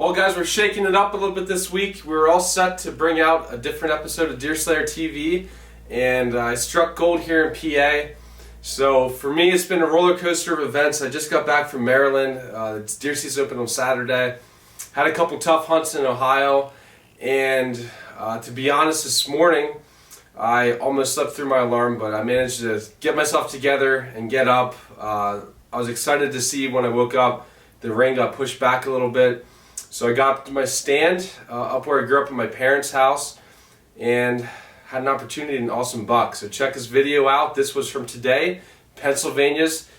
Well, guys, we're shaking it up a little bit this week. We're all set to bring out a different episode of Deer Slayer TV, and I struck gold here in PA. So for me, it's been a roller coaster of events. I just got back from Maryland. It's deer season open on Saturday. Had a couple tough hunts in Ohio, and to be honest, this morning I almost slept through my alarm, but I managed to get myself together and get up. I was excited to see when I woke up the rain got pushed back a little bit. So I got up to my stand up where I grew up in my parents' house and had an opportunity to an awesome buck. So check this video out. This was from today, Pennsylvania's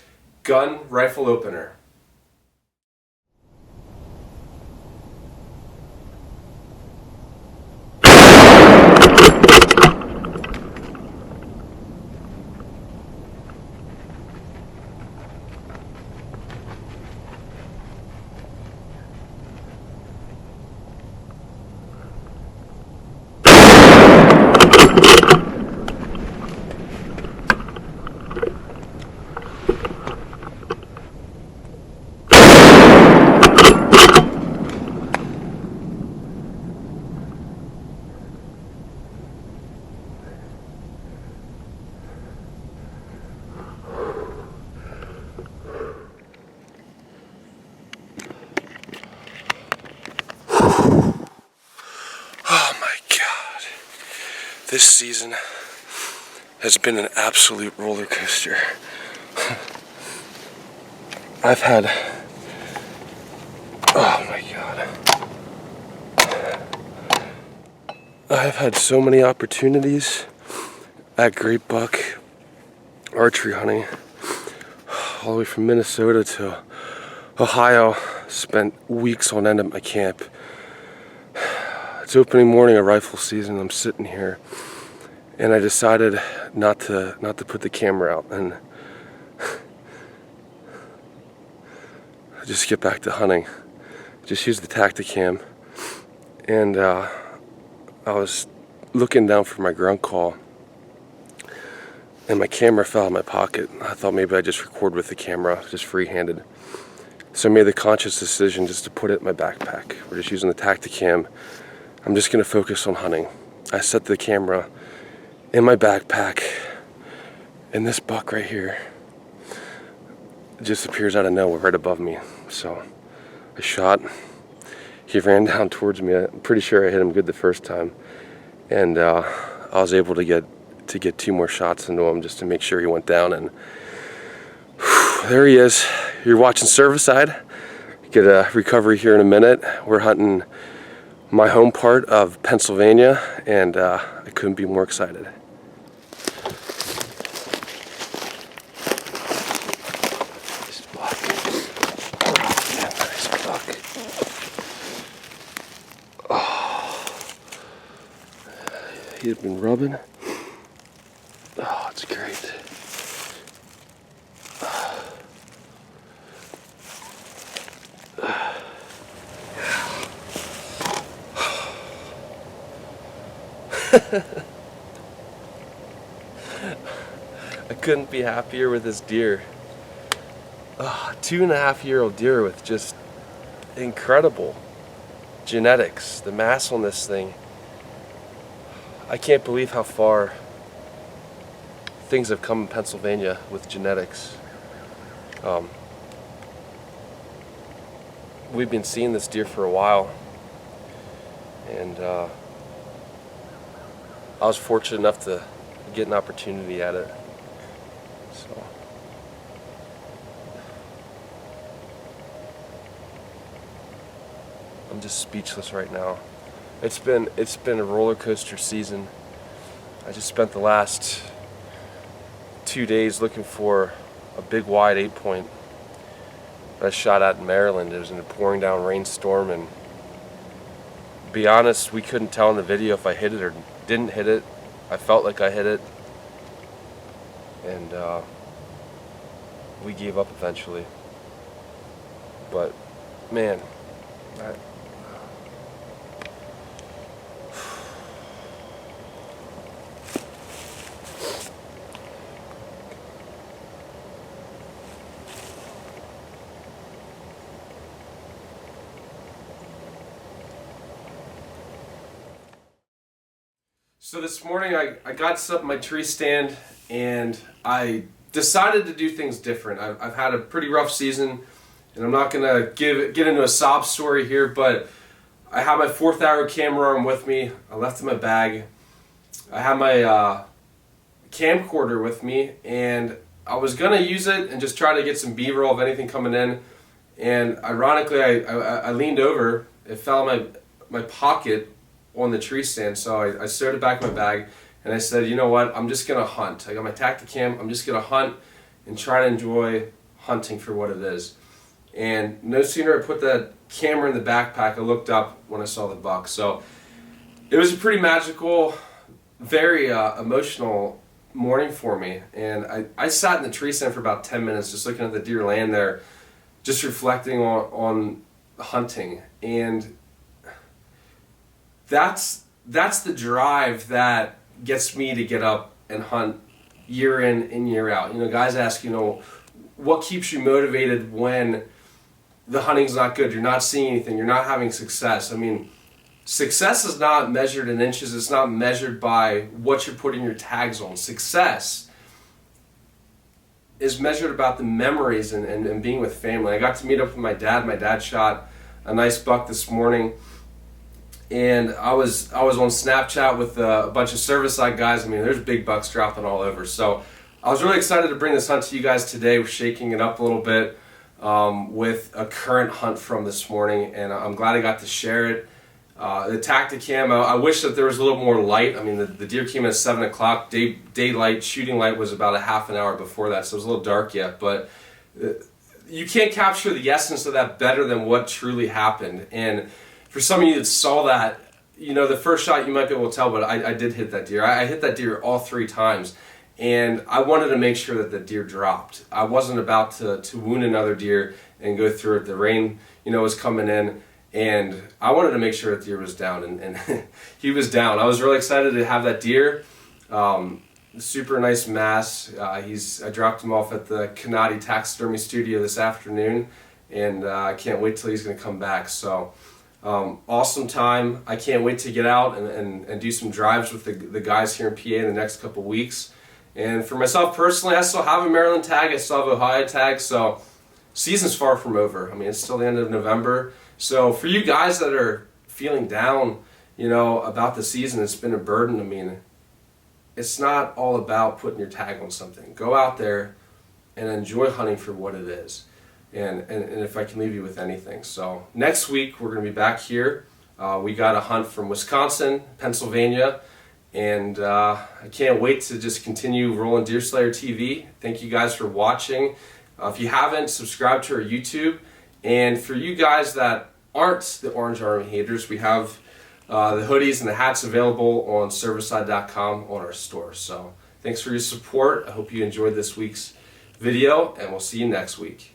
gun rifle opener. Oh my God, this season has been an absolute roller coaster. I've had, oh my God, I've had so many opportunities at great buck archery hunting, all the way from Minnesota to Ohio. Spent weeks on end at my camp. It's opening morning of rifle season. I'm sitting here, and I decided not to put the camera out and just get back to hunting. Just use the Tacticam, and I was looking down for my grunt call, and my camera fell out of my pocket. I thought maybe I'd just record with the camera, just free-handed. So I made the conscious decision just to put it in my backpack. We're just using the Tacticam. I'm just gonna focus on hunting. I set the camera in my backpack, and this buck right here just appears out of nowhere right above me. So I shot. He ran down towards me. I'm pretty sure I hit him good the first time, and I was able to get 2 more shots into him just to make sure he went down. And there he is. You're watching Cervicide. Get a recovery here in a minute. We're hunting my home part of Pennsylvania, and I couldn't be more excited. Nice buck. Oh, yeah, nice buck. Oh, he had been rubbing. Oh, it's great. I couldn't be happier with this deer. 2.5-year-old deer with just incredible genetics. The mass on this thing, I can't believe how far things have come in Pennsylvania with genetics. We've been seeing this deer for a while, and I was fortunate enough to get an opportunity at it. So I'm just speechless right now. It's been a roller coaster season. I just spent the last 2 days looking for a big wide 8-point that I shot at in Maryland. It was in a pouring down rainstorm, and to be honest, we couldn't tell in the video if I hit it or didn't hit it. I felt like I hit it, and we gave up eventually. But man, So this morning I got set up my tree stand and I decided to do things different. I've had a pretty rough season and I'm not going to get into a sob story here, but I have my 4th hour camera arm with me. I left it in my bag. I have my camcorder with me and I was going to use it and just try to get some B-roll of anything coming in. And ironically I leaned over, it fell in my pocket on the tree stand, so I sewed it back in my bag and I said, you know what, I'm just gonna hunt. I got my Tacticam, I'm just gonna hunt and try to enjoy hunting for what it is. And no sooner I put that camera in the backpack, I looked up when I saw the buck. So it was a pretty magical, very emotional morning for me. And I sat in the tree stand for about 10 minutes just looking at the deer laying there, just reflecting on hunting. And that's the drive that gets me to get up and hunt year in and year out. You know, guys ask, you know, what keeps you motivated when the hunting's not good, you're not seeing anything, you're not having success. I mean, success is not measured in inches, it's not measured by what you're putting your tags on. Success is measured about the memories and being with family. I got to meet up with my dad. My dad shot a nice buck this morning. And I was on Snapchat with a bunch of Cervicide guys. I mean, there's big bucks dropping all over. So I was really excited to bring this hunt to you guys today. We're shaking it up a little bit with a current hunt from this morning, and I'm glad I got to share it. The Tacticam, I wish that there was a little more light. I mean, the deer came in at 7 o'clock. Daylight, shooting light was about a half an hour before that, so it was a little dark yet. But you can't capture the essence of that better than what truly happened. And for some of you that saw that, you know, the first shot you might be able to tell, but I did hit that deer. I hit that deer all 3 times, and I wanted to make sure that the deer dropped. I wasn't about to wound another deer and go through it. The rain, you know, was coming in, and I wanted to make sure that deer was down, and he was down. I was really excited to have that deer. Super nice mass. I dropped him off at the Canati Taxidermy Studio this afternoon, and I can't wait till he's going to come back. So. Awesome time. I can't wait to get out and do some drives with the guys here in PA in the next couple weeks. And for myself personally, I still have a Maryland tag, I still have an Ohio tag, so season's far from over. I mean, it's still the end of November. So for you guys that are feeling down, you know, about the season, it's been a burden. I mean, it's not all about putting your tag on something. Go out there and enjoy hunting for what it is. And if I can leave you with anything. So next week we're going to be back here. We got a hunt from Wisconsin, Pennsylvania, and I can't wait to just continue rolling Deerslayer TV. Thank you guys for watching. If you haven't, subscribe to our YouTube. And for you guys that aren't the Orange Army haters, we have the hoodies and the hats available on Cervicide.com on our store. So thanks for your support. I hope you enjoyed this week's video, and we'll see you next week.